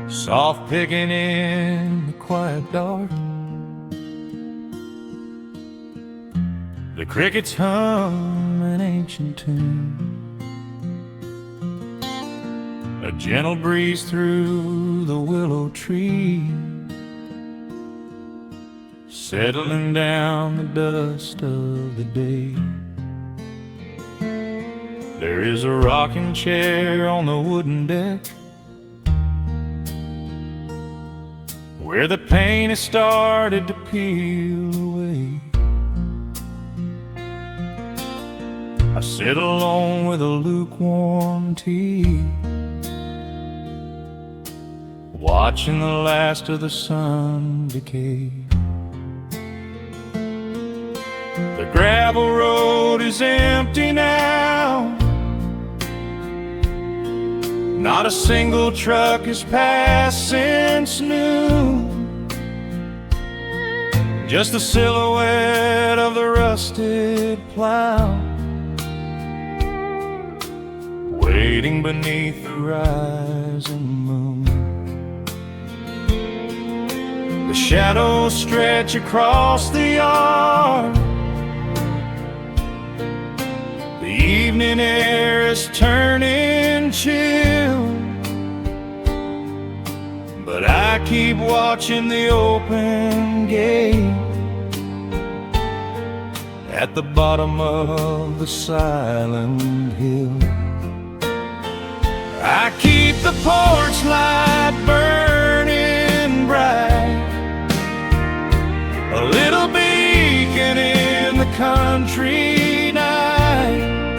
soft picking in the quiet dark. The crickets hum an ancient tune, a gentle breeze through the willow tree, settling down the dust of the day. There is a rocking chair on the wooden deck, where the paint has started to peel away. I sit alone with a lukewarm tea, watching the last of the sun decay. The gravel road is empty now, not a single truck has passed since noon, just the silhouette of the rusted plow, waiting beneath the rising moon. The shadows stretch across the yard, the evening air is turning chill, but I keep watching the open gate at the bottom of the silent hill. I keep the porch light burning bright, a little beacon in the country night,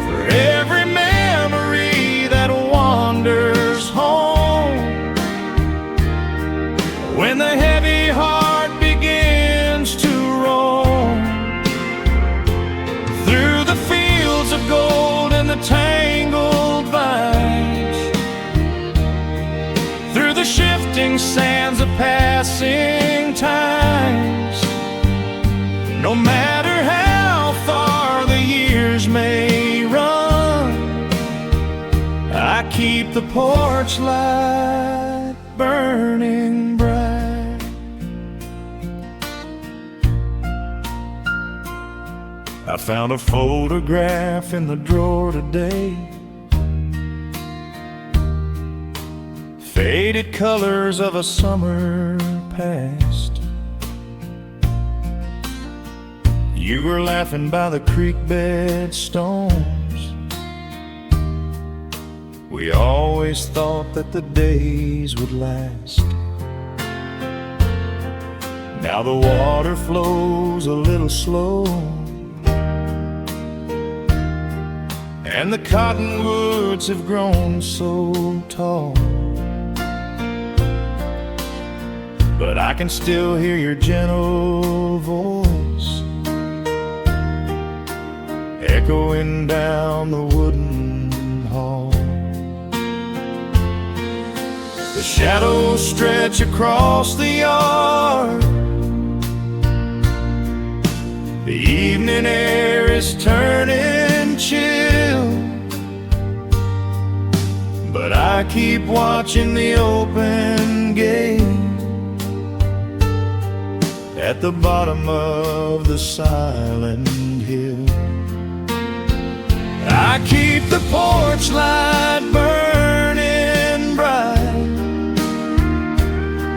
for every memory that wanders home, when the heavy heart begins to roam through the fields of gold and the tangled vines, through the shifting sands of passing times. No matter how far the years may run, I keep the porch light burning bright. I found a photograph in the drawer today, faded colors of a summer past. You were laughing by the creek bed stones. We always thought that the days would last. Now the water flows a little slow, and the cottonwoods have grown so tall, but I can still hear your gentle voice echoing down the wooden hall. The shadows stretch across the yard, the evening air is turning chill, but I keep watching the open gate at the bottom of the silent hill. I keep the porch light burning bright,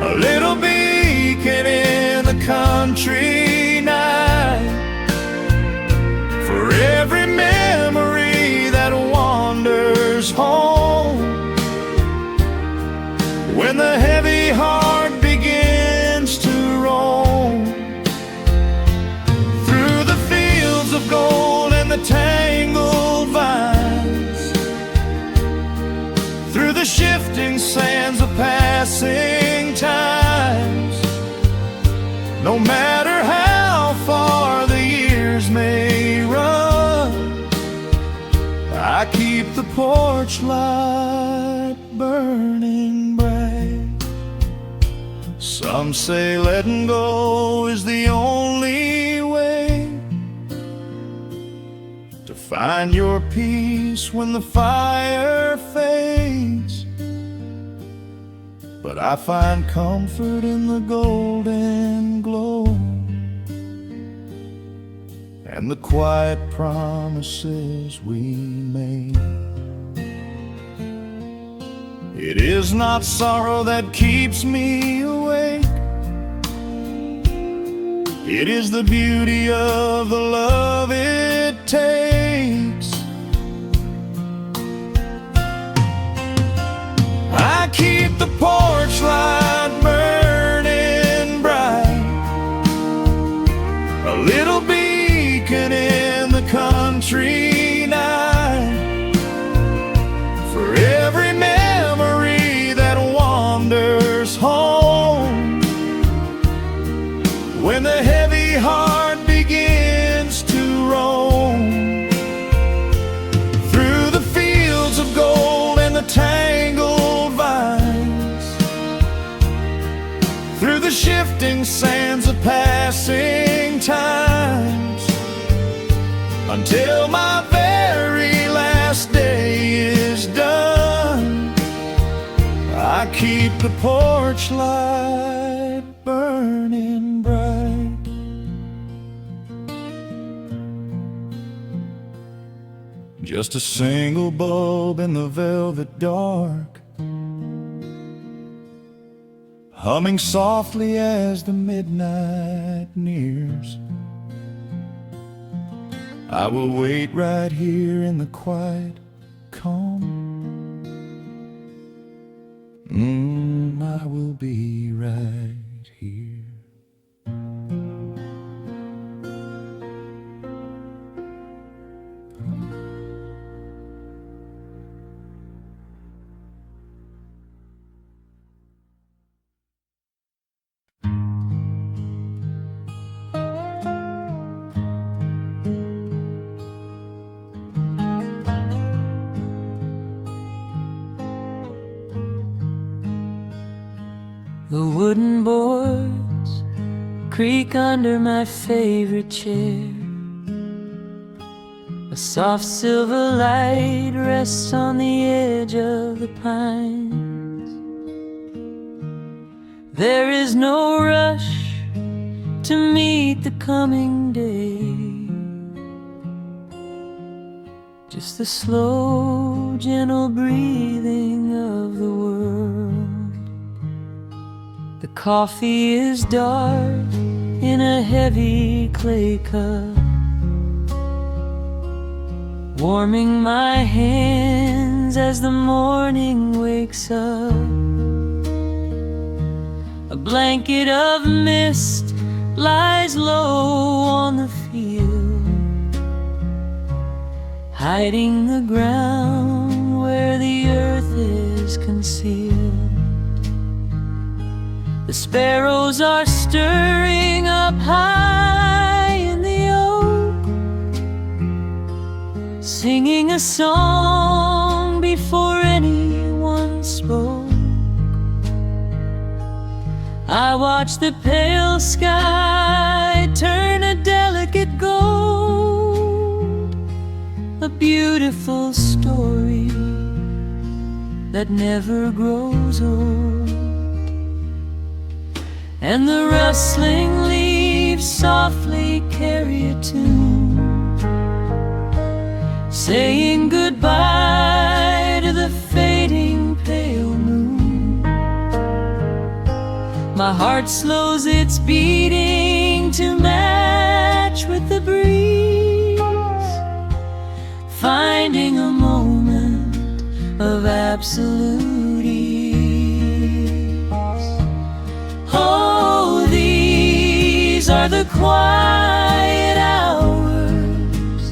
a little beacon in the country night, for every memory that wanders home, when the heavy heart begins to roam through the fields of gold and the tangled vines, through the shifting sands of passing times. No matter how far the years may run, I keep the porch light burning bright. Some say letting go is the only way to find your peace when the fire fades. but I find comfort in the golden glow and the quiet promises we made. It is not sorrow that keeps me awake. It is the beauty of the love it takes. I keep the porch light burning bright, a little beacon in the country night, for every memory that wanders home. When the heavy heart begins to roam through the fields of gold and the tangled vines, through the shifting sands of passing times, until my very last day is done, I keep the porch light burning bright. Just a single bulb in the velvet dark, humming softly as the midnight nears. I will wait right here in the quiet calm. I will be right here. The wooden boards creak under my favorite chair. A soft silver light rests on the edge of the pines. There is no rush to meet the coming day, just the slow, gentle breathing of the world. The coffee is dark in a heavy clay cup, warming my hands as the morning wakes up. A blanket of mist lies low on the field, hiding the ground where the earth is concealed. The sparrows are stirring up high in the oak, singing a song before anyone spoke. I watch the pale sky turn a delicate gold, a beautiful story that never grows old. And the rustling leaves softly carry a tune, saying goodbye to the fading pale moon. My heart slows its beating to match with the breeze, finding a moment of absolute ease. Oh, these are the quiet hours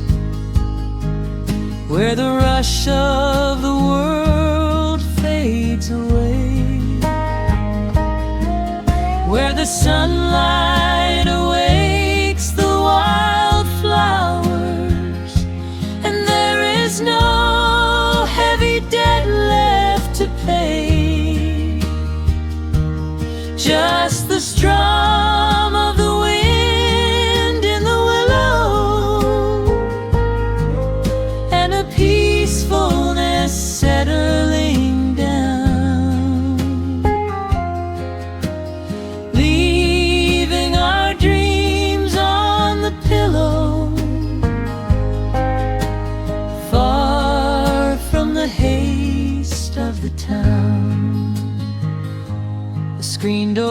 where the rush of the world fades away, where the sunlight awakes the wildflowers, and there is no heavy debt left to pay. Just the strum of the wind in the willow, and a peacefulness settling down.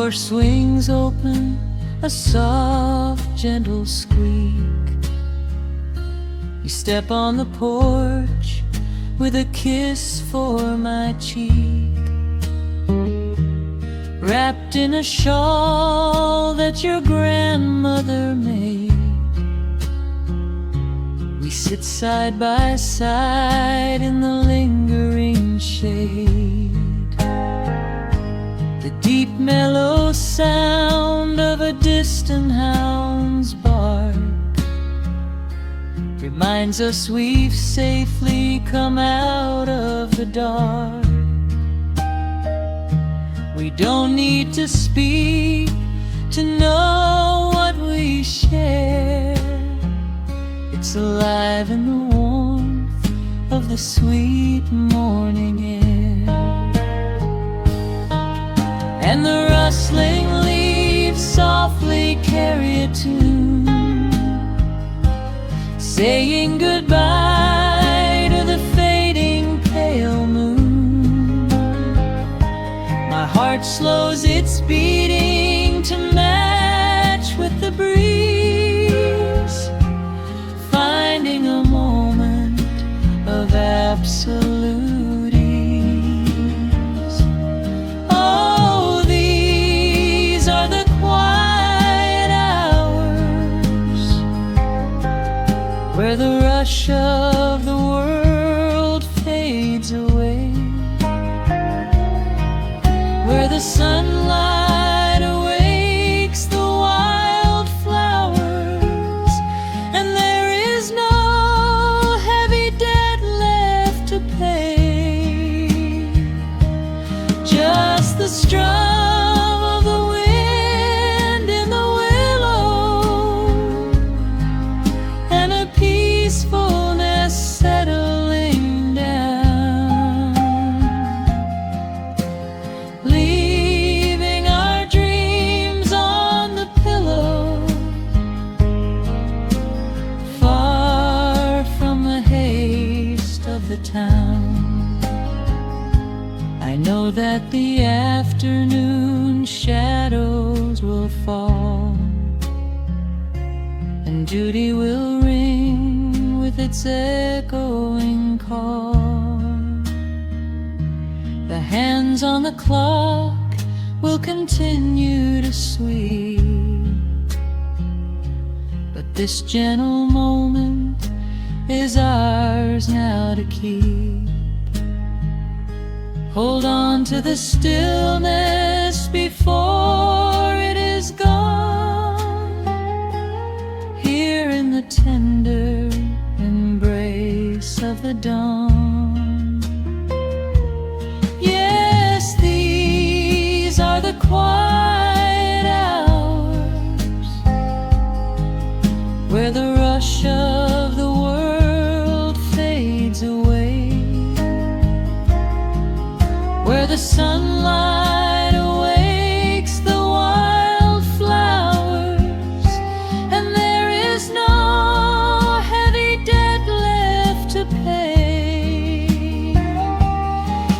door swings open, a soft, gentle squeak. You step on the porch with a kiss for my cheek, wrapped in a shawl that your grandmother made. We sit side by side in the lingering shade. The deep mellow sound of a distant hound's bark reminds us we've safely come out of the dark. We don't need to speak to know what we share. It's alive in the warmth of the sweet morning air. And the rustling leaves softly carry a tune, saying goodbye to the fading pale moon. My heart slows its beating to match with the breeze, finding a moment of absolute ease. Oh, these are the quiet hours where the rush of the world fades away, where the sunlight awakes the wildflowers, and there is no heavy debt left to pay. Just the strum of the wind in the willow, and a peacefulness settling down, leaving our dreams on the pillow, far from the haste of the town. I know that the afternoon shadows will fall, and duty will ring with its echoing call. The hands on the clock will continue to sweep, but this gentle moment is ours now to keep. Hold on to the stillness before it is gone, here in the tender embrace of the dawn. Yes, these are the quiet hours where the rush of the world fades away, where the sunlight awakes the wildflowers, and there is no heavy debt left to pay.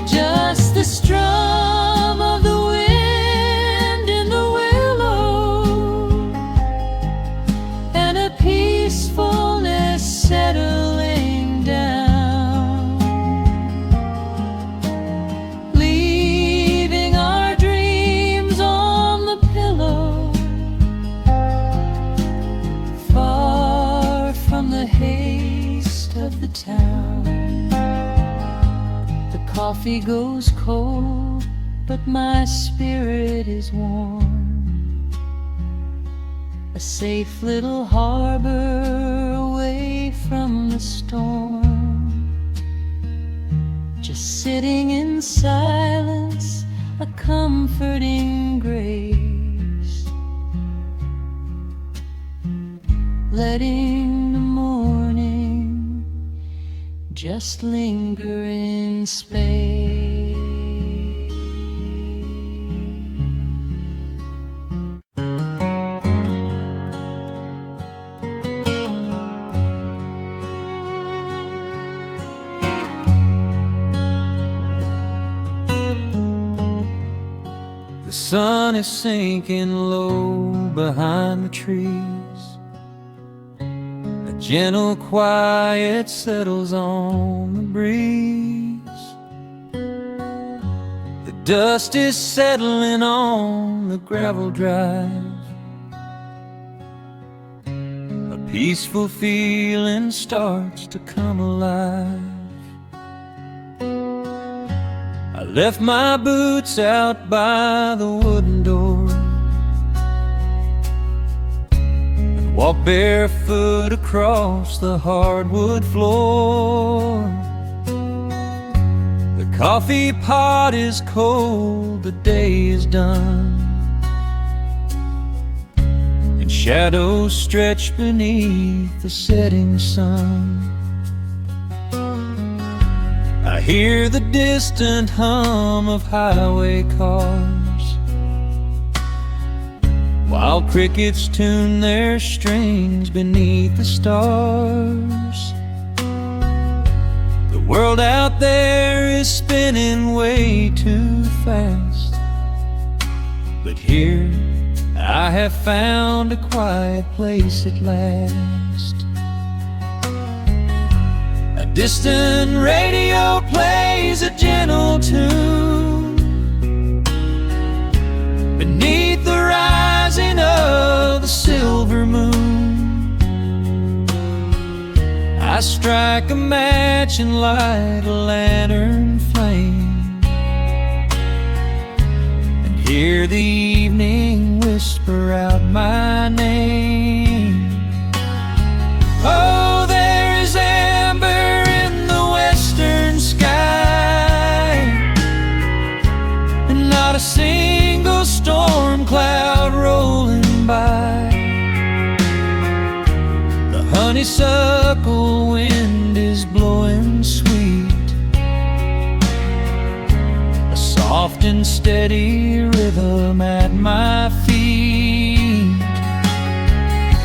Just the strum of the wind in the willow, and a peacefulness settling down, leaving our dreams on the pillow, far from the haste of the town. The coffee goes cold, but my spirit is warm, a safe little harbor away from the storm. Just sitting in silence, a comforting grace, letting the morning just linger in space. sun is sinking low behind the trees. A gentle quiet settles on the breeze. The dust is settling on the gravel drive. A peaceful feeling starts to come alive. I left my boots out by the wooden door and walked barefoot across the hardwood floor. The coffee pot is cold, the day is done, and shadows stretch beneath the setting sun. I hear the distant hum of highway cars, while crickets tune their strings beneath the stars. The world out there is spinning way too fast, but here I have found a quiet place at last. A distant radio plays a gentle tune beneath the rising of the silver moon. I strike a match and light a lantern flame, and hear the evening whisper out my name. Oh, there is amber in the western sky, and not a single storm cloud rolling by. The honeysuckle wind is blowing sweet, a soft and steady rhythm at my feet.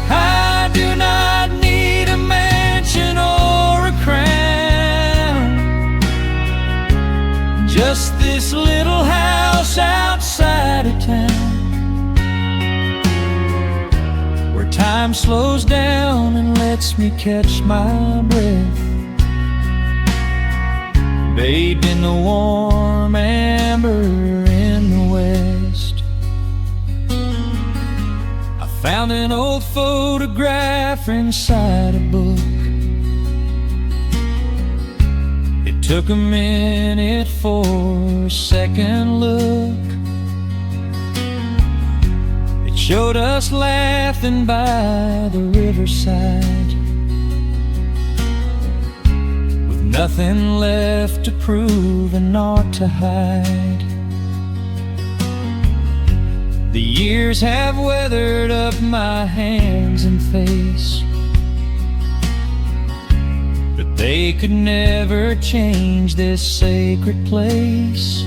I do not need a mansion or a crown, just this little house outside of town, where time slows down and lets me catch my breath, bathed in the warm amber in the west. I found an old photograph inside a book. It took a minute for a second look. It showed us laughing by the riverside, with nothing left to prove and naught to hide. The years have weathered up my hands and face, but they could never change this sacred place.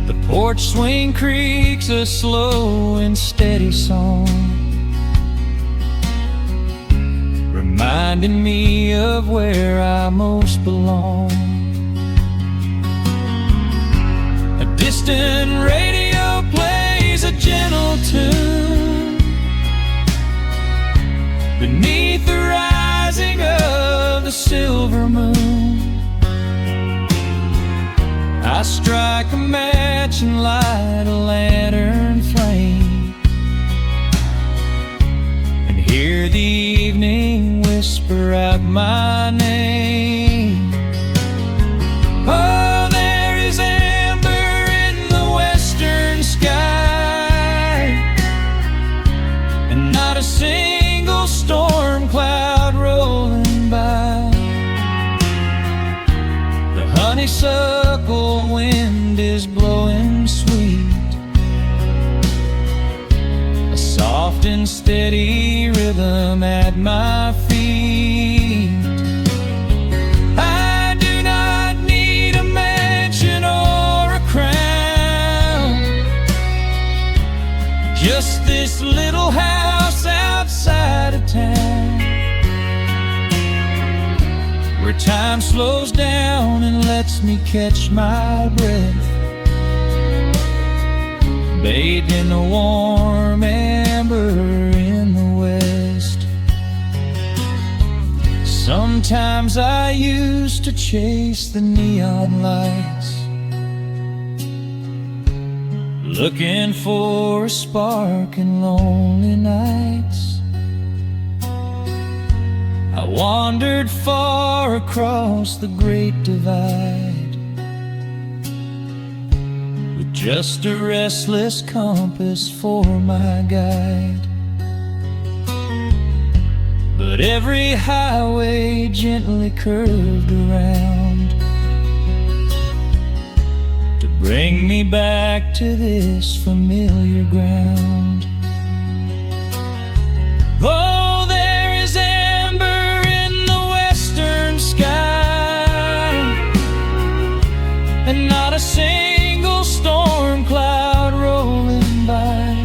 The porch swing creaks a slow and steady song, reminding me of where I most belong. A distant radio plays a gentle tune beneath the rising of the silver moon. I strike a match and light a lantern flame, and hear the evening whisper out my name. Oh, there is amber in the western sky, and not a single storm cloud rolling by. The honeysuckle wind is blowing sweet, a soft and steady rhythm at my feet. I do not need a mansion or a crown, just this little house outside of town, where time slows down and lets me catch my breath, bathed in the warm amber in the west. Sometimes I used to chase the neon lights, looking for a spark in lonely nights. I wandered far across the great divide, with just a restless compass for my guide. But every highway gently curved around to bring me back to this familiar ground. Oh, there is amber in the western sky, and not a single storm cloud rolling by.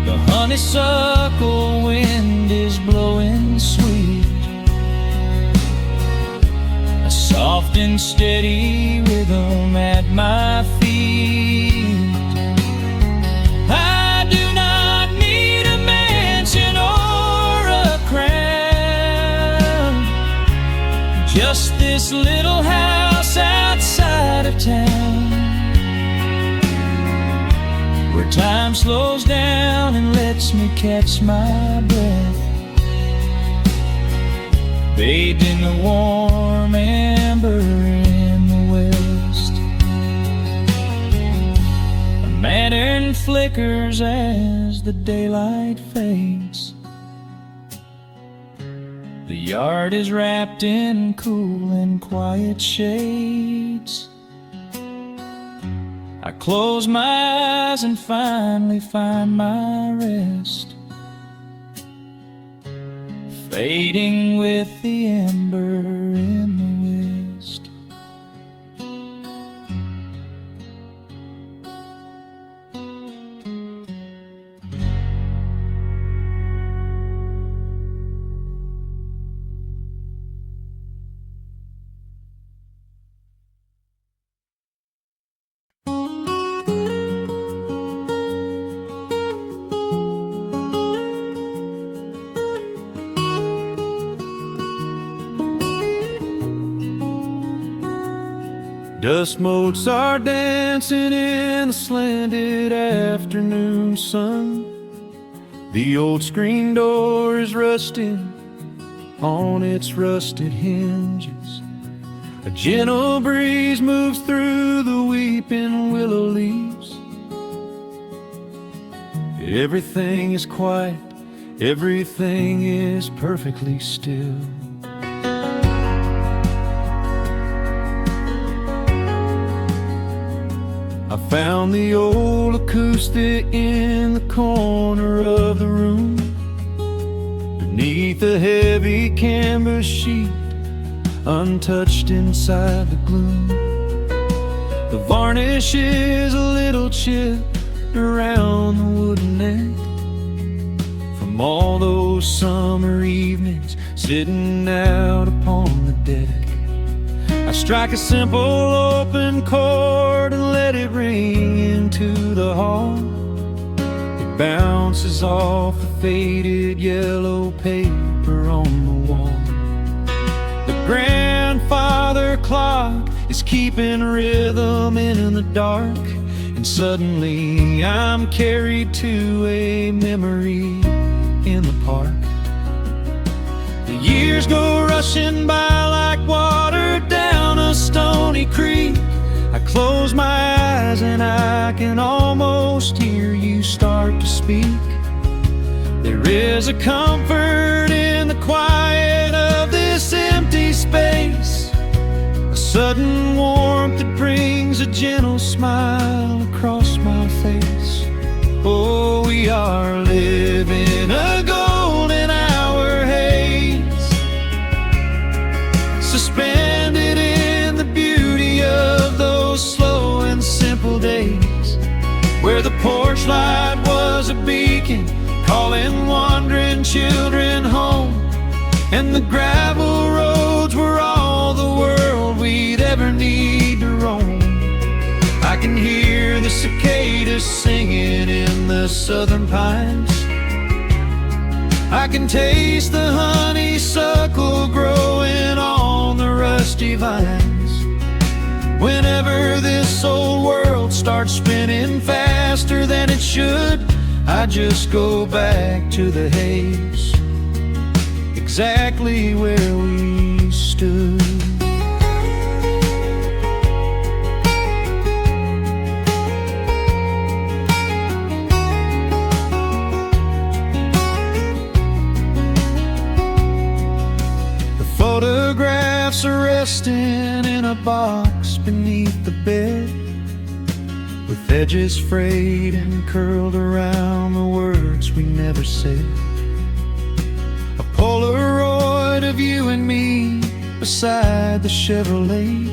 The honeysuckle wind is blowing sweet, a soft and steady rhythm at my feet. I do not need a mansion or a crown, just this little house outside of town, where time slows down and lets me catch my breath, bathed in the warm amber in the west. A lantern flickers as the daylight fades. The yard is wrapped in cool and quiet shades. I close my eyes and finally find my rest, fading with the ember in the west. Dust motes are dancing in the slanted afternoon sun. The old screen door is rusting on its rusted hinges. A gentle breeze moves through the weeping willow leaves. Everything is quiet, everything is perfectly still. I found the old acoustic in the corner of the room, beneath a heavy canvas sheet, untouched inside the gloom. The varnish is a little chipped around the wooden neck, from all those summer evenings sitting out upon the deck. I strike a simple open chord and let it ring into the hall. It bounces off the faded yellow paper on the wall. The grandfather clock is keeping rhythm in the dark, and suddenly I'm carried to a memory in the park. The years go rushing by like water down a stony creek. I close my eyes and I can almost hear you start to speak. There is a comfort in the quiet of this empty space, a sudden warmth that brings a gentle smile across my face. Oh, we are living a golden hour haze, suspended in the beauty of those slow and simple days, where the porch light was a beacon calling wandering children home, and the gravel roads were all the world we'd ever need to roam. I can hear the cicadas singing in the southern pines. I can taste the honeysuckle growing on the rusty vines. Whenever this old world starts spinning faster than it should, I just go back to the haze, exactly where we stood. Photographs are resting in a box beneath the bed, with edges frayed and curled around the words we never said. A Polaroid of you and me beside the Chevrolet.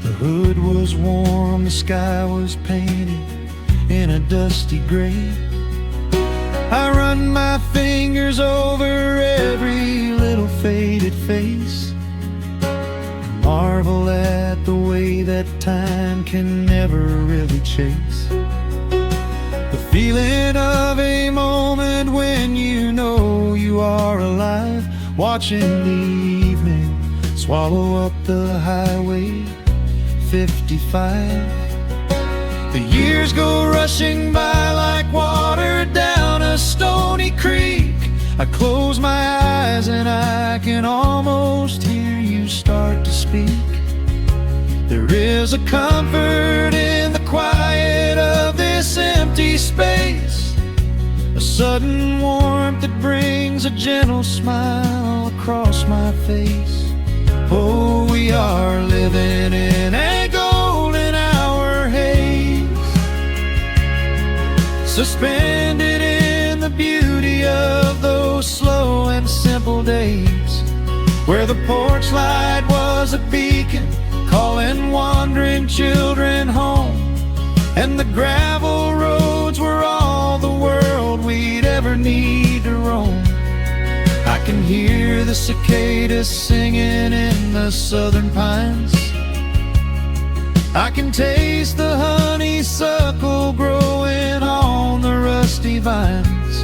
The hood was warm, the sky was painted in a dusty gray. I run my fingers over every little faded face, marvel at the way that time can never really chase. The feeling of a moment when you know you are alive, watching the evening swallow up the highway 55. The years go rushing by like water down a stony creek. I close my eyes and I can almost hear you start to speak. There is a comfort in the quiet of this empty space, a sudden warmth that brings a gentle smile across my face. Oh, we are living in a golden hour haze, suspended in the beauty of those slow and simple days, where the porch light was a beacon calling wandering children home, and the gravel roads were all the world we'd ever need to roam. I can hear the cicadas singing in the southern pines. I can taste the honeysuckle growing on the rusty vines.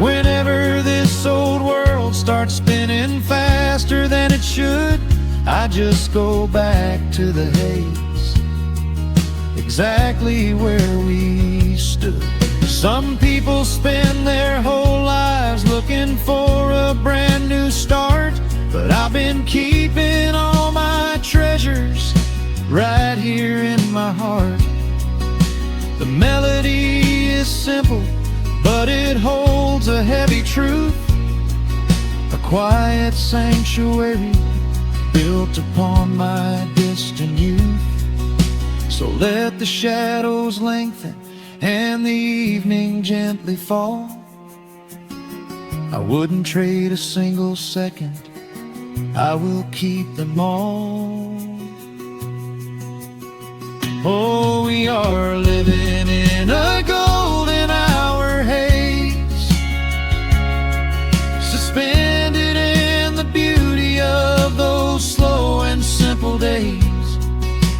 Whenever this old world starts spinning faster than it should, I just go back to the haze, exactly where we stood. Some people spend their whole lives looking for a brand new start, but I've been keeping all my treasures right here in my heart. The melody is simple, but it holds a heavy truth, a quiet sanctuary built upon my distant youth. So let the shadows lengthen and the evening gently fall. I wouldn't trade a single second, I will keep them all. Oh, we are living in a golden hour haze, suspended in the beauty of those slow and simple days,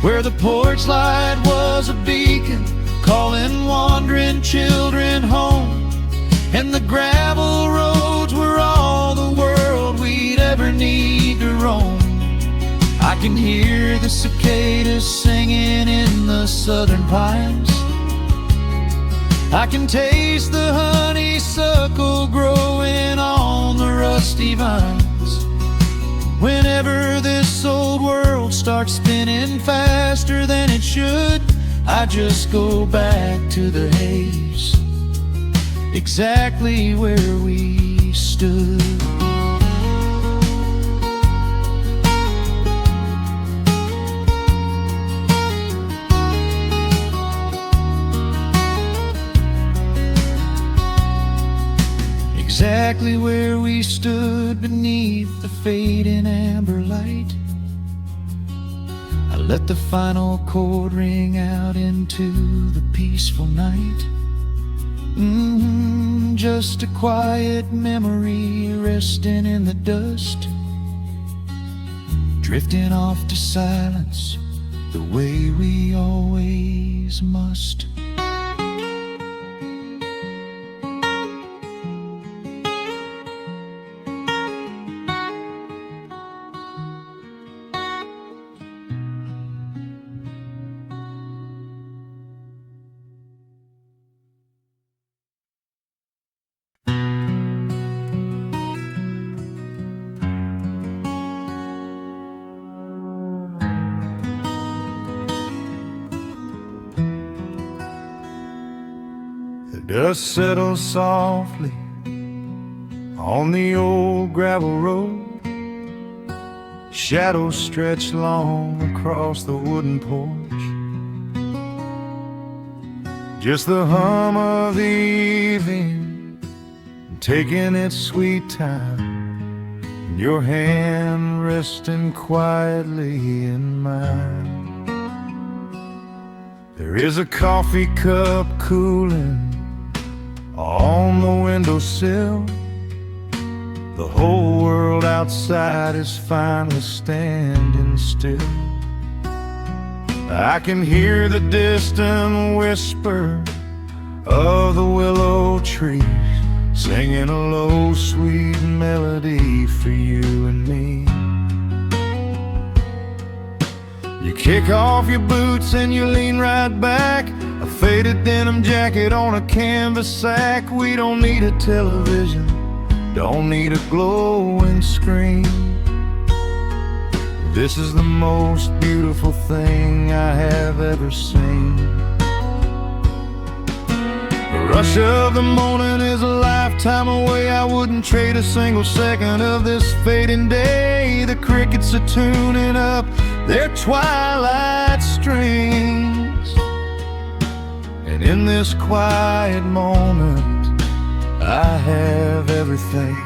where the porch light was a beacon calling wandering children home, and the gravel roads were all the world we'd ever need to roam. I can hear the cicadas singing in the southern pines. I can taste the honeysuckle growing on the rusty vines. Whenever this old world starts spinning faster than it should, I just go back to the haze, exactly where we stood. Exactly where we stood beneath the fading amber light. I let the final chord ring out into the peaceful night. Just a quiet memory resting in the dust, drifting off to silence the way we always must. The dust settles softly on the old gravel road. Shadows stretch long across the wooden porch. Just the hum of the evening taking its sweet time, and your hand resting quietly in mine. There is a coffee cup cooling on the windowsill. The whole world outside is finally standing still. I can hear the distant whisper of the willow trees singing a low, sweet melody for you and me. You kick off your boots and you lean right back, a faded denim jacket on a canvas sack. We don't need a television, don't need a glowing screen. This is the most beautiful thing I have ever seen. The rush of the morning is a lifetime away. I wouldn't trade a single second of this fading day. The crickets are tuning up their twilight strings, and in this quiet moment I have everything.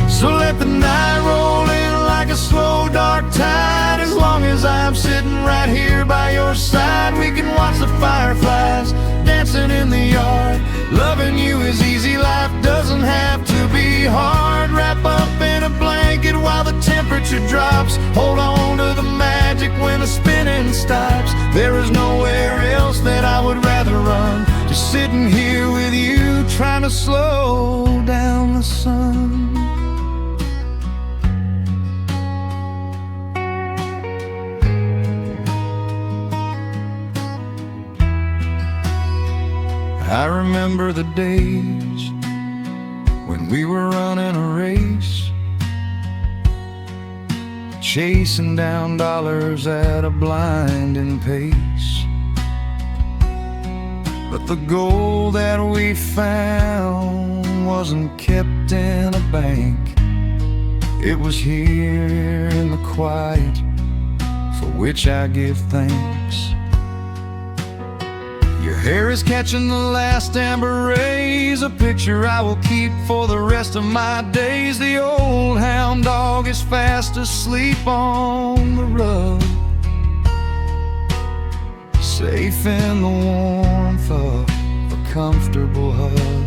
So let the night roll in like a slow dark tide. As long as I'm sitting right here by your side, we can watch the fireflies dancing in the yard. Loving you is easy, life doesn't have to be hard. Wrap up in a blanket while the temperature drops. Hold on to the magic when the spinning stops. There is nowhere else that I would rather run. Just sitting here with you, trying to slow down the sun. I remember the days when we were running a race, chasing down dollars at a blinding pace. But the gold that we found wasn't kept in a bank. It was here in the quiet, for which I give thanks. Your hair is catching the last amber rays, a picture I will keep for the rest of my days. The old hound dog is fast asleep on the rug, safe in the warmth of a comfortable hug.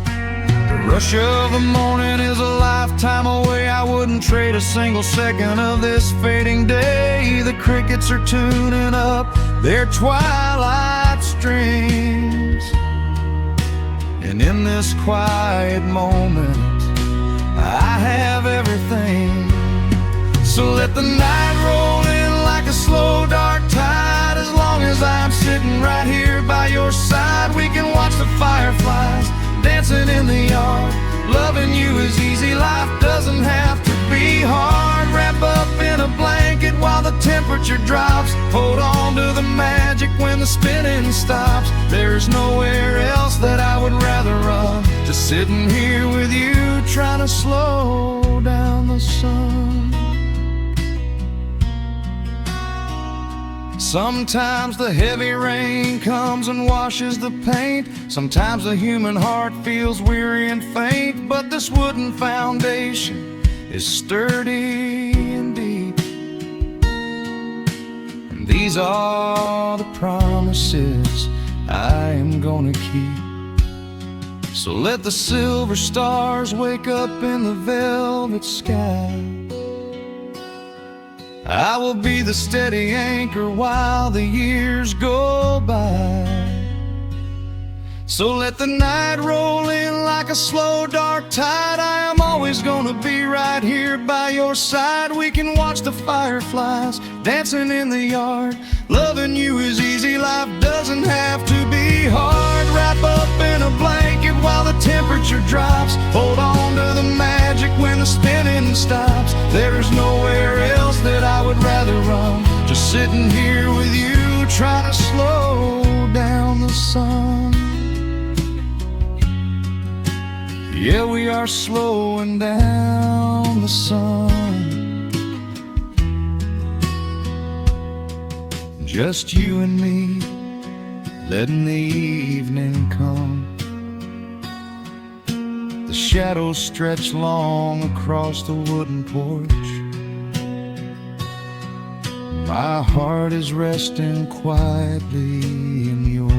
The rush of the morning is a lifetime away. I wouldn't trade a single second of this fading day. The crickets are tuning up their twilight strings, and in this quiet moment I have everything. So let the night roll in like a slow dark tide. As long as I'm sitting right here by your side, we can watch the fireflies dancing in the yard. Loving you is easy, life doesn't have to be hard. Wrap up in a blanket while the temperature drops. Hold on to the magic when the spinning stops. There's nowhere else that I would rather run. Just sitting here with you, trying to slow down the sun. Sometimes the heavy rain comes and washes the paint. Sometimes the human heart feels weary and faint. But this wooden foundation is sturdy and deep, and these are the promises I am gonna keep. So let the silver stars wake up in the velvet sky, I will be the steady anchor while the years go by. So let the night roll in like a slow dark tide. I am always gonna be right here by your side. We can watch the fireflies dancing in the yard. Loving you is easy, life doesn't have to be hard. Wrap up in a blanket while the temperature drops. Hold on to the magic when the spinning stops. There's nowhere else that I would rather run. Just sitting here with you, trying to slow down the sun. Yeah, we are slowing down the sun. Just you and me, letting the evening come. The shadows stretch long across the wooden porch. My heart is resting quietly in yours.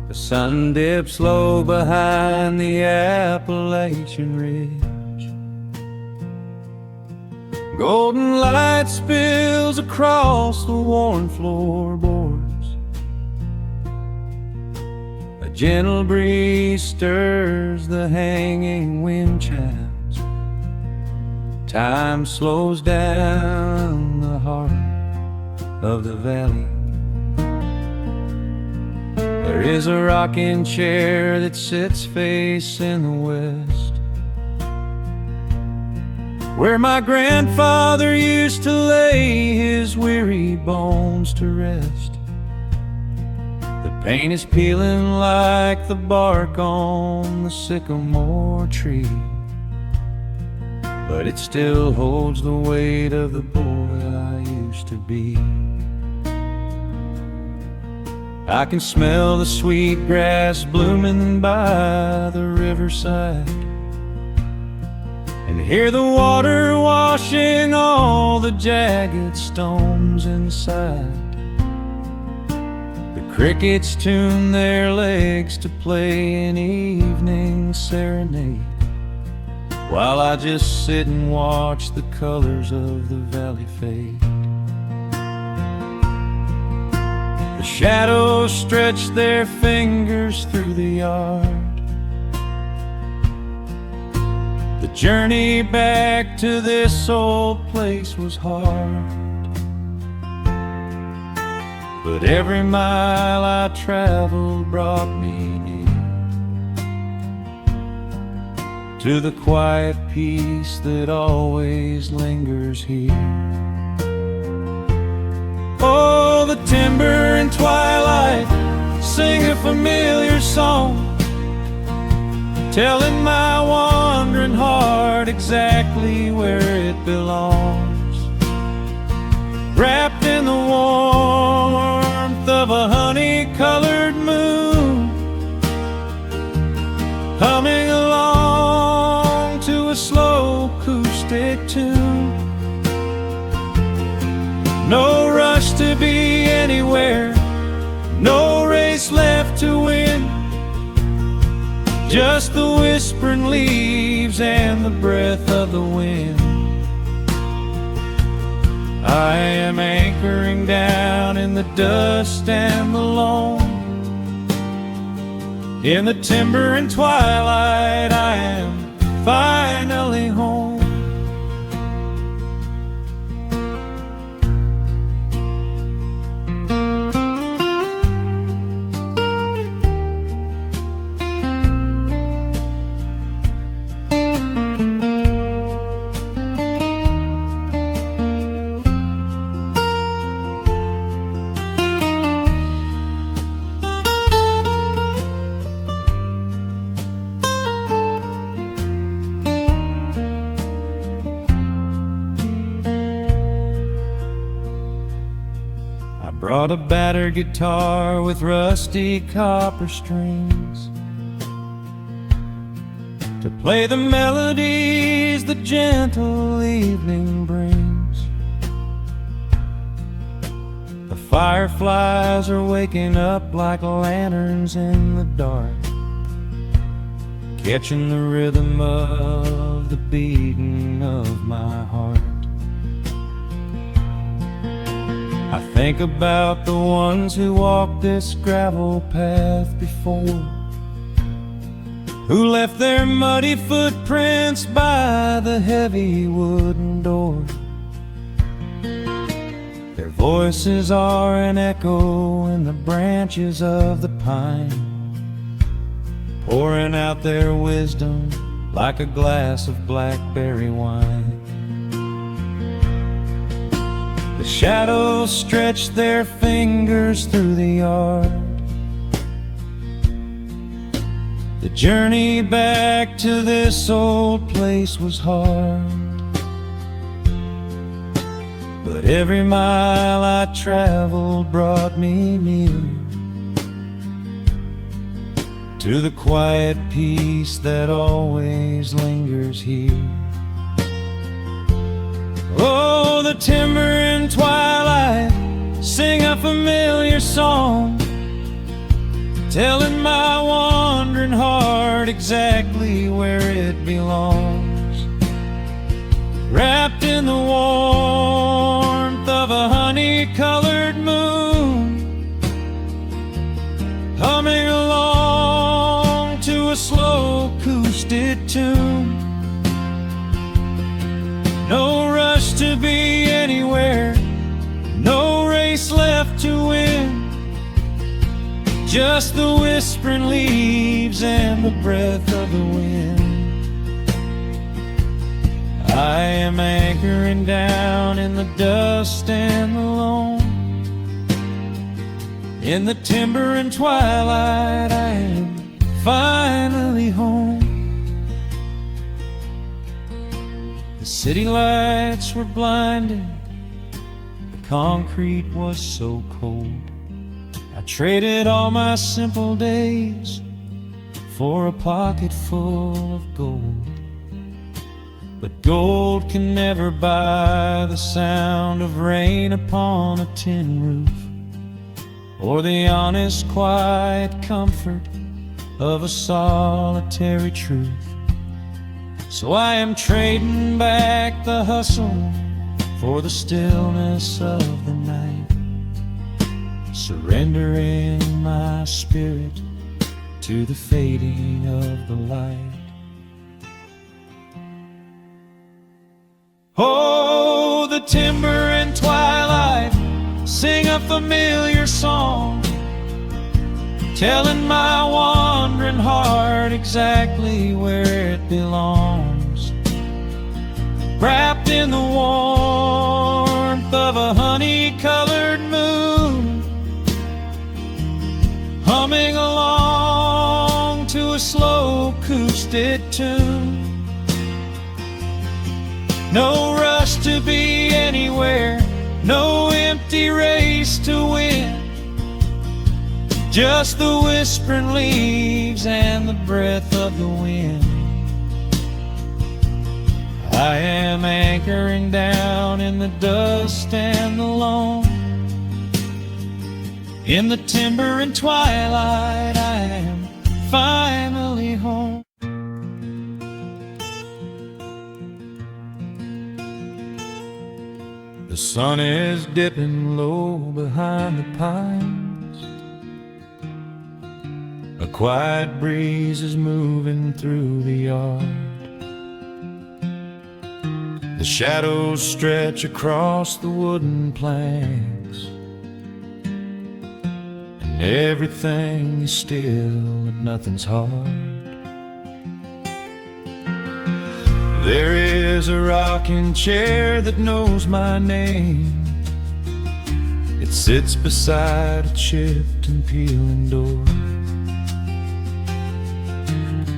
The sun dips low behind the Appalachian Ridge. Golden light spills across the worn floorboards. A gentle breeze stirs the hanging wind chimes. Time slows down the heart of the valley. There is a rocking chair that sits facing the west, where my grandfather used to lay his weary bones to rest. The paint is peeling like the bark on the sycamore tree, but it still holds the weight of the boy I used to be. I can smell the sweet grass blooming by the riverside, and hear the water washing all the jagged stones inside. The crickets tune their legs to play an evening serenade, while I just sit and watch the colors of the valley fade. The shadows stretch their fingers through the yard. The journey back to this old place was hard, but every mile I traveled brought me near to the quiet peace that always lingers here. Oh, the timber and twilight sing a familiar song, telling my wandering heart exactly where it belongs. Wrapped in the warmth of a honey-colored moon, humming along to a slow acoustic tune. No rush to be anywhere, no race left to win, just the whispering leaves and the breath of the wind. I am anchoring down in the dust and the loam. In the timber and twilight I am finally home. brought a battered guitar with rusty copper strings to play the melodies the gentle evening brings. The fireflies are waking up like lanterns in the dark, catching the rhythm of the beating of my heart. I think about the ones who walked this gravel path before, who left their muddy footprints by the heavy wooden door. Their voices are an echo in the branches of the pine, pouring out their wisdom like a glass of blackberry wine. The shadows stretch their fingers through the yard. The journey back to this old place was hard, but every mile I traveled brought me near to the quiet peace that always lingers here. Oh, the timber and twilight sing a familiar song, telling my wandering heart exactly where it belongs. Wrapped in the warmth of a honey-colored moon, humming along to a slow acoustic tune. No rush to be anywhere, no race left to win, just the whispering leaves and the breath of the wind. I am anchoring down in the dust and the loam. In the timber and twilight, I am finally home. The city lights were blinding, the concrete was so cold. I traded all my simple days for a pocket full of gold. But gold can never buy the sound of rain upon a tin roof, or the honest, quiet comfort of a solitary truth. So I am trading back the hustle for the stillness of the night, surrendering my spirit to the fading of the light. Oh, the timber and twilight sing a familiar song, telling my wandering heart exactly where it belongs. Wrapped in the warmth of a honey-colored moon, humming along to a slow acoustic tune. No rush to be anywhere, no empty race to win, just the whispering leaves and the breath of the wind. I am anchoring down in the dust and the loam. In the timber and twilight, I am finally home. The sun is dipping low behind the pines. A quiet breeze is moving through the yard. The shadows stretch across the wooden planks, and everything is still and nothing's hard. There is a rocking chair that knows my name. It sits beside a chipped and peeling door.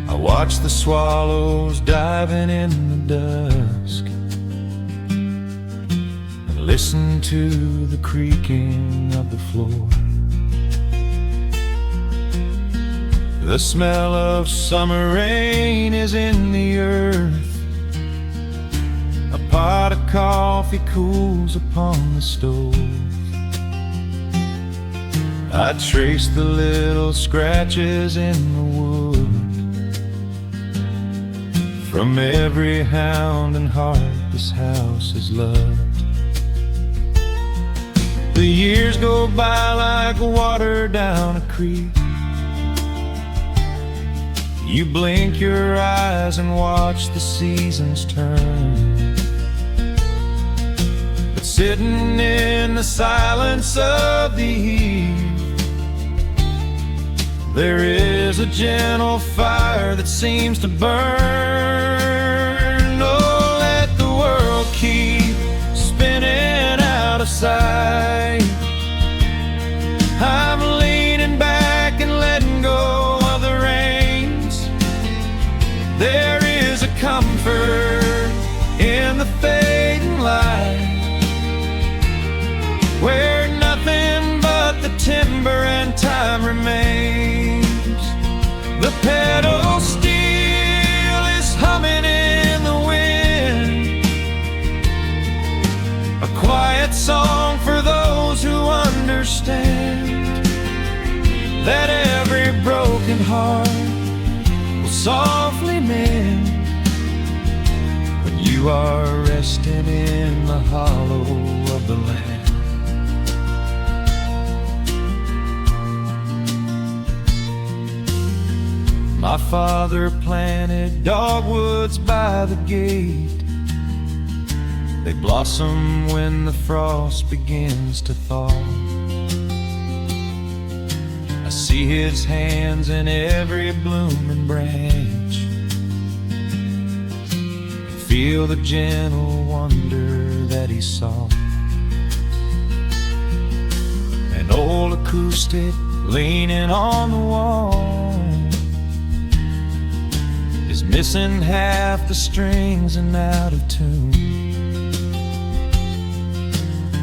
I watch the swallows diving in the dusk, and listen to the creaking of the floor. The smell of summer rain is in the earth. A pot of coffee cools upon the stove. I trace the little scratches in the wood from every hound and heart this house has loved. The years go by like water down a creek. You blink your eyes and watch the seasons turn. But sitting in the silence of the heat, there is a gentle fire that seems to burn. Oh, let the world keep spinning out of sight. I'm leaning back and letting go of the reins. There is a comfort in the fading light, where nothing but the timber and time remains. The pedal steel is humming in the wind, a quiet song for those who understand that every broken heart will softly mend when you are resting in the hollow of the land. My father planted dogwoods by the gate. They blossom when the frost begins to thaw. I see his hands in every blooming branch, feel the gentle wonder that he saw. An old acoustic leaning on the wall is missing half the strings and out of tune,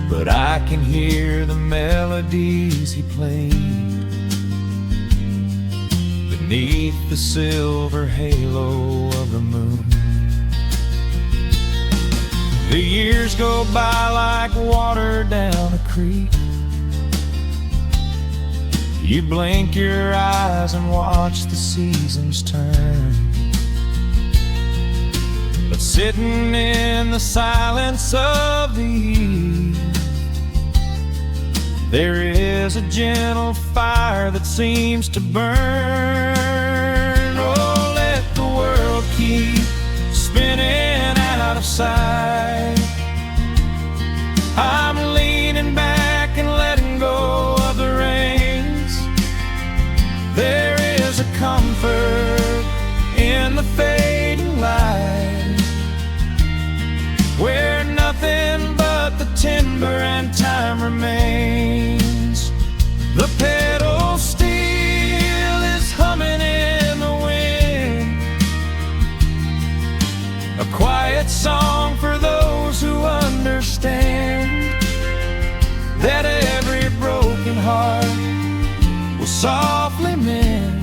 but I can hear the melodies he played beneath the silver halo of the moon. The years go by like water down a creek. You blink your eyes and watch the seasons turn. But sitting in the silence of the heat, there is a gentle fire that seems to burn. Oh, let the world keep spinning out of sight. I'm leaning back and letting go of the reins. There is a comfort in the fading light, where nothing but the timber and time remains. The pedal steel is humming in the wind, a quiet song for those who understand that every broken heart will softly mend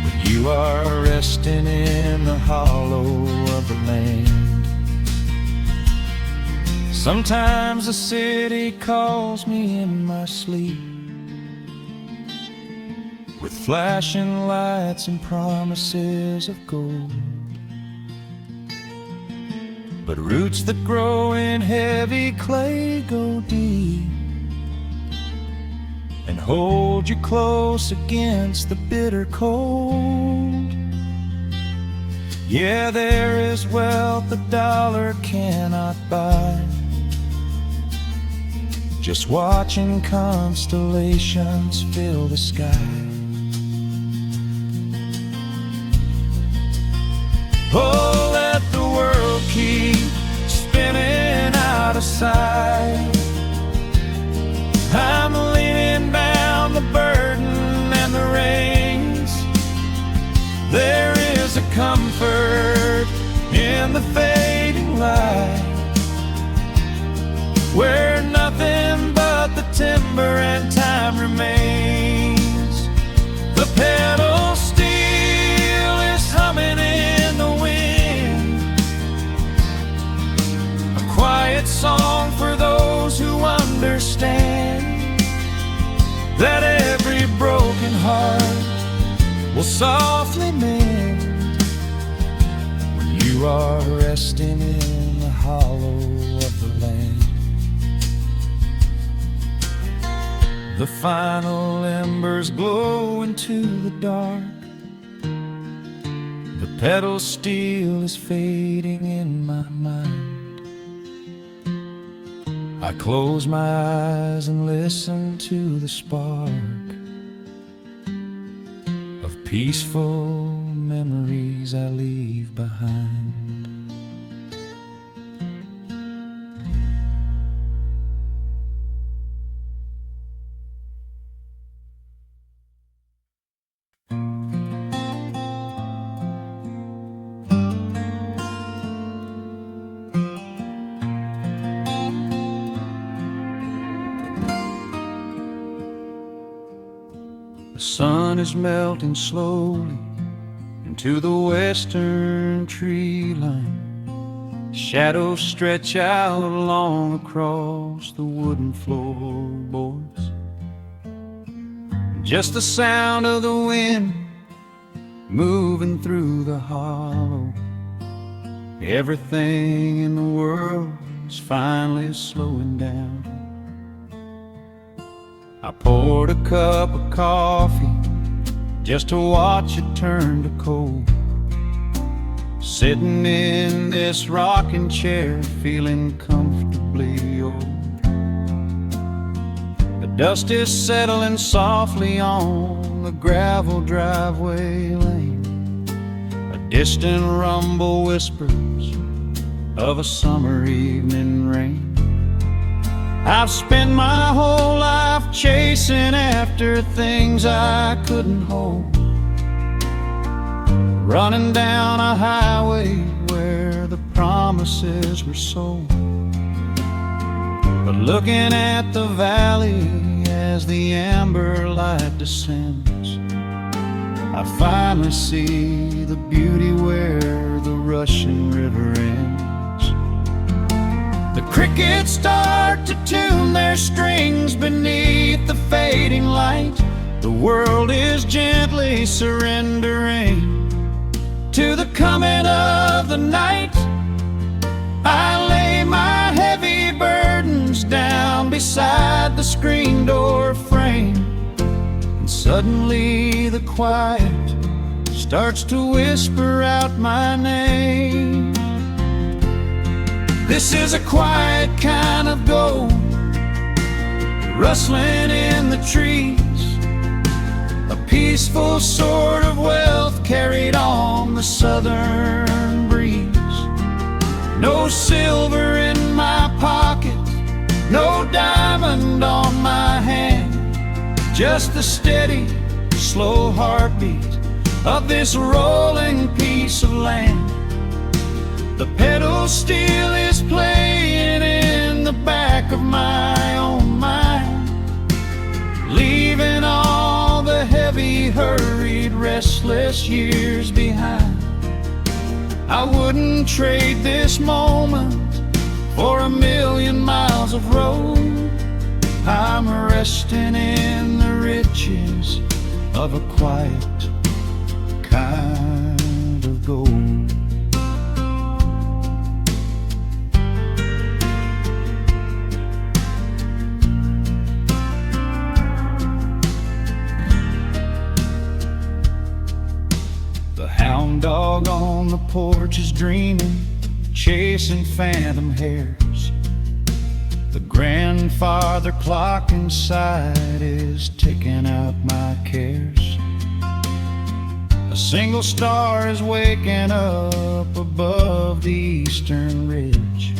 when you are resting in the hollow of the land. Sometimes the city calls me in my sleep, with flashing lights and promises of gold, but roots that grow in heavy clay go deep and hold you close against the bitter cold. Yeah, there is wealth a dollar cannot buy, just watching constellations fill the sky. Oh, let the world keep spinning out of sight. I'm leaning down the burden and the reins. There is a comfort in the fading light, will softly mend when you are resting in the hollow of the land. The final embers glow into the dark. The pedal steel is fading in my mind. I close my eyes and listen to the spark of peaceful memories I leave behind. The sun is melting slowly into the western tree line. Shadows stretch out long across the wooden floorboards. Just the sound of the wind moving through the hollow. Everything in the world is finally slowing down. I poured a cup of coffee just to watch it turn to cold. Sitting in this rocking chair, feeling comfortably old. The dust is settling softly on the gravel driveway lane. A distant rumble whispers of a summer evening rain. I've spent my whole life chasing after things I couldn't hold, running down a highway where the promises were sold. But looking at the valley as the amber light descends, I finally see the beauty where the rushing river ends. The crickets start to tune their strings beneath the fading light. The world is gently surrendering to the coming of the night. I lay my heavy burdens down beside the screen door frame, and suddenly the quiet starts to whisper out my name. This is a quiet kind of gold, rustling in the trees, a peaceful sort of wealth carried on the southern breeze. No silver in my pocket, no diamond on my hand, just the steady, slow heartbeat of this rolling piece of land. The pedal steel is playing in the back of my own mind, leaving all the heavy, hurried, restless years behind. I wouldn't trade this moment for 1,000,000 miles of road. I'm resting in the riches of a quiet kind of gold. Hound dog on the porch is dreaming, chasing phantom hares. The grandfather clock inside is ticking out my cares. A single star is waking up above the eastern ridge.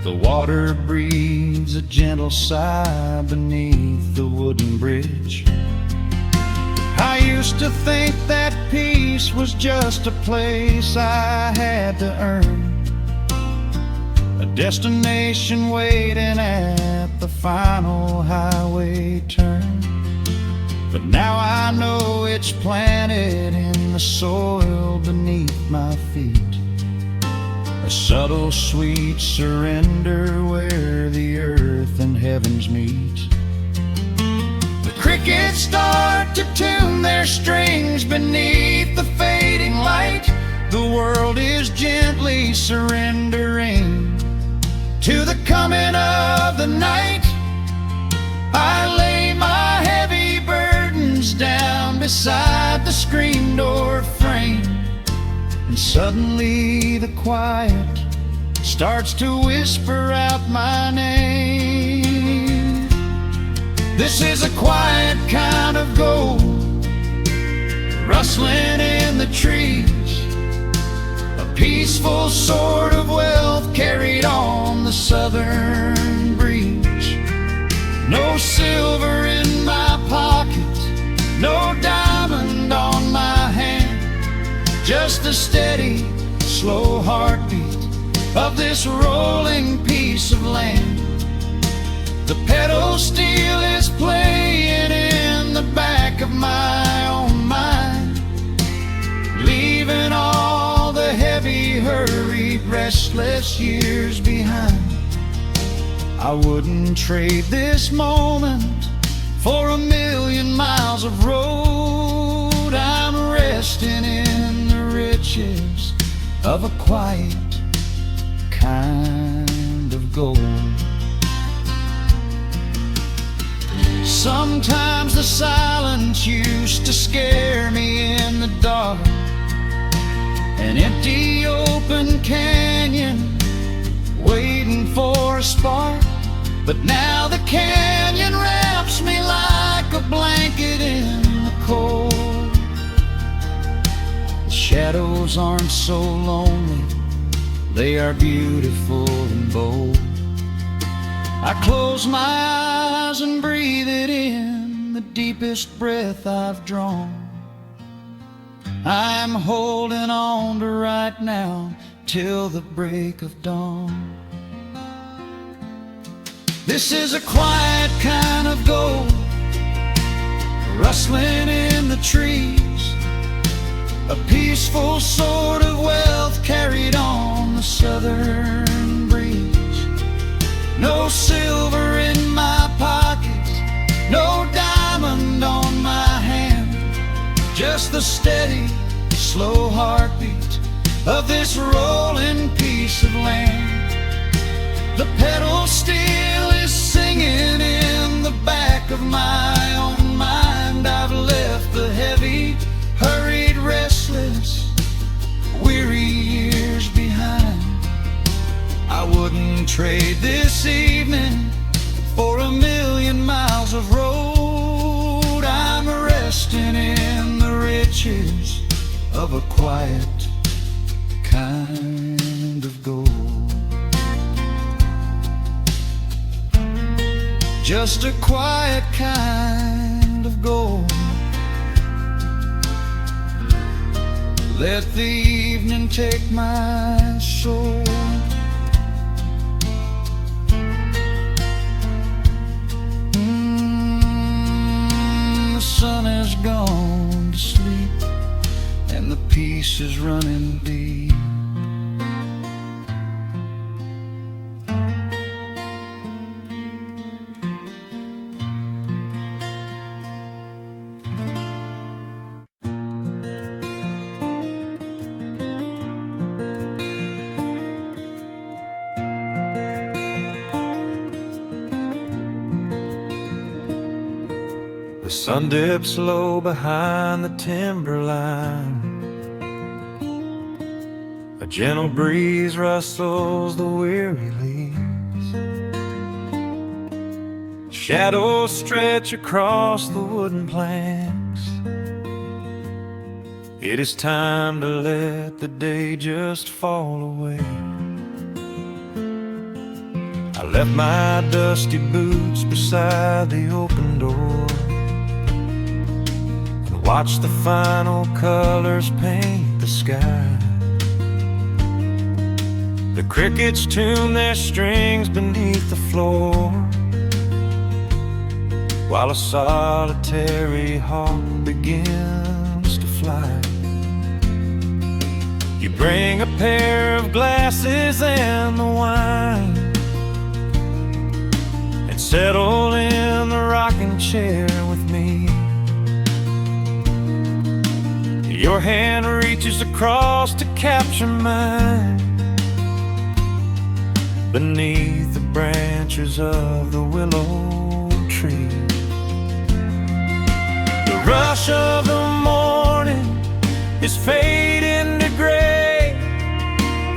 The water breathes a gentle sigh beneath the wooden bridge. I used to think that peace was just a place I had to earn, a destination waiting at the final highway turn. But now I know it's planted in the soil beneath my feet, a subtle sweet surrender where the earth and heavens meet. The crickets start to tune their strings beneath the fading light. The world is gently surrendering to the coming of the night. I lay my heavy burdens down beside the screen door frame, and suddenly the quiet starts to whisper out my name. This is a quiet kind of gold, rustling in the trees, a peaceful sort of wealth carried on the southern breeze. No silver in my pocket, no diamond on my hand, just the steady, slow heartbeat of this rolling piece of land. The pedal steel is playing in the back of my own mind, leaving all the heavy, hurried, restless years behind. I wouldn't trade this moment for 1,000,000 miles of road. I'm resting in the riches of a quiet kind of gold. Sometimes the silence used to scare me in the dark, an empty open canyon waiting for a spark. But now the canyon wraps me like a blanket in the cold. The shadows aren't so lonely, they are beautiful and bold. I close my eyes and breathe it in, the deepest breath I've drawn. I'm holding on to right now till the break of dawn. This is a quiet kind of gold, rustling in the trees, a peaceful sort of wealth carried on the southern breeze. No silver in my pocket, no diamond on my hand, just the steady, slow heartbeat of this rolling piece of land. The pedal steel is singing in the back of my own mind. I've left the heavy, hurried, restless, weary years behind. I wouldn't trade this evening for 1,000,000 miles of road. I'm resting in the riches of a quiet kind of gold. Just a quiet kind of gold. Let the evening take my soul. The sun has gone to sleep and the peace is running deep. The sun dips low behind the timberline. A gentle breeze rustles the weary leaves. Shadows stretch across the wooden planks. It is time to let the day just fall away. I left my dusty boots beside the open door, watch the final colors paint the sky. The crickets tune their strings beneath the floor, while a solitary hawk begins to fly. You bring a pair of glasses and the wine, and settle in the rocking chair with me. Your hand reaches across to capture mine beneath the branches of the willow tree. The rush of the morning is fading to gray.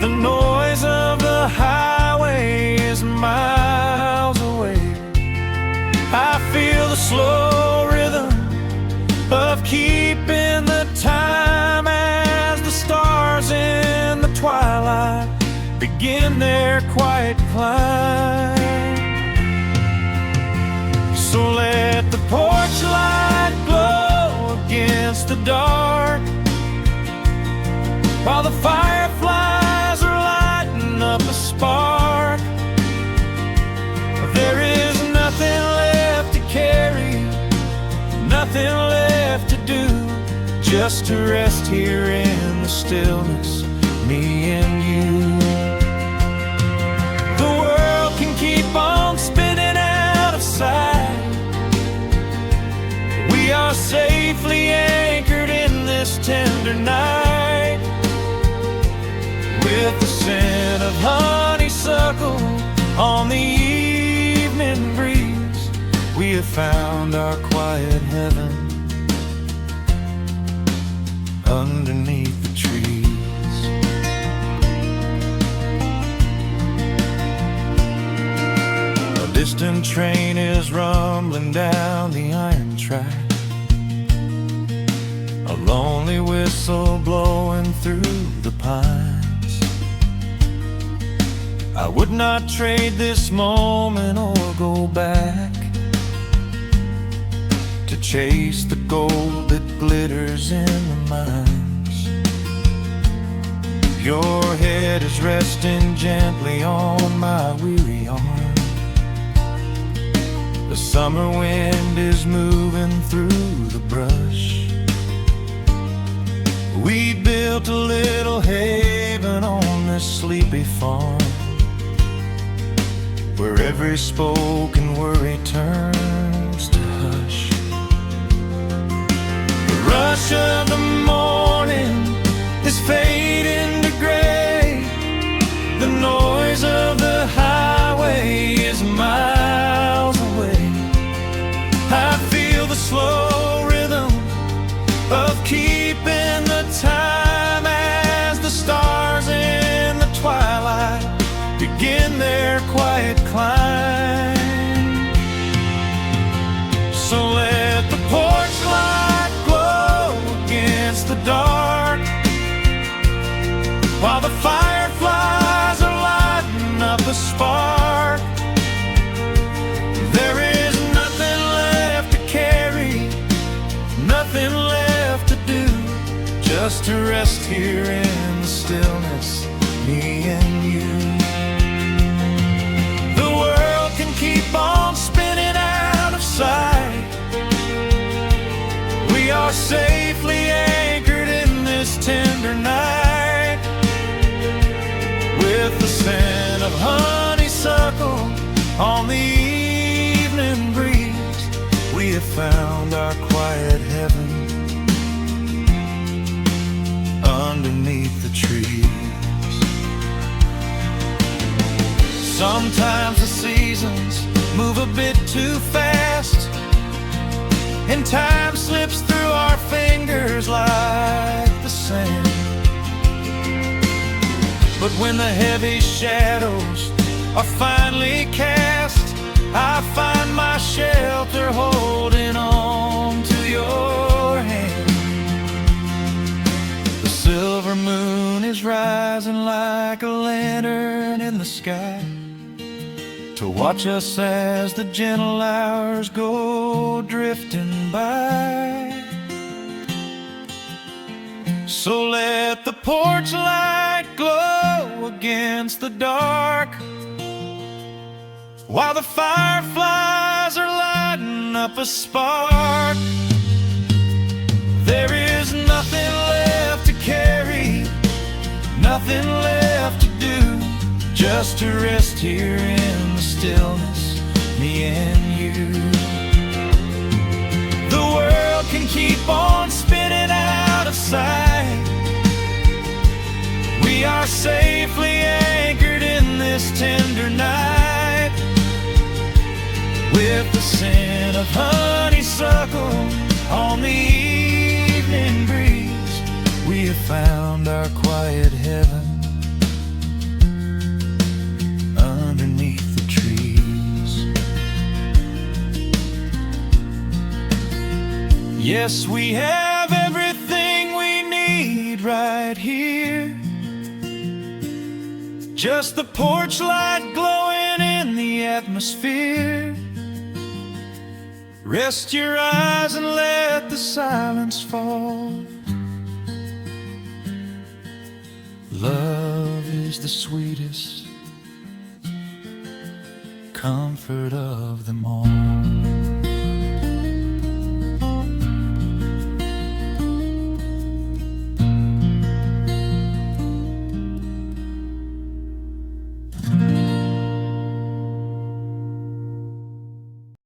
The noise of the highway is miles away. I feel the slow rhythm of keeping the time as the stars in the twilight begin their quiet climb. So let the porch light glow against the dark, while the fireflies are lighting up a spark. There is nothing left to carry, nothing left to do, just to rest here in the stillness, me and you. The world can keep on spinning out of sight. We are safely anchored in this tender night. With the scent of honeysuckle on the evening breeze, we have found our quiet heaven underneath the trees. A distant train is rumbling down the iron track, a lonely whistle blowing through the pines. I would not trade this moment or go back to chase the gold that glitters in the mines. Your head is resting gently on my weary arm. The summer wind is moving through the brush. We built a little haven on this sleepy farm, where every spoken worry turns to hush. The rush of the morning is fading to gray. The noise of the highway is miles away. I feel the slow rhythm of keeping the time as the stars in the twilight begin their quiet climb. So let the porch light glow against the dark, while the fireflies are lighting up a spark. There is nothing left to carry, nothing left to do, just to rest here in the stillness, me and you. The world can keep on spinning out of sight. We are safely anchored in this tender night. With the scent of honeysuckle on the evening breeze, we have found our quiet heaven underneath the trees. Sometimes the seasons move a bit too fast, and time slips through our fingers like the sand. But when the heavy shadows are finally cast, I find my shelter holding on to your hand. The silver moon is rising like a lantern in the sky, to watch us as the gentle hours go drifting by. So let the porch light glow against the dark, while the fireflies are lighting up a spark. There is nothing left to carry, nothing left to do, just to rest here in the stillness, me and you. The world can keep on spinning out of sight. found our quiet heaven underneath the trees. Yes, we have everything we need right here. Just the porch light glowing in the atmosphere. Rest your eyes and let the silence fall. Love is the sweetest comfort of them all.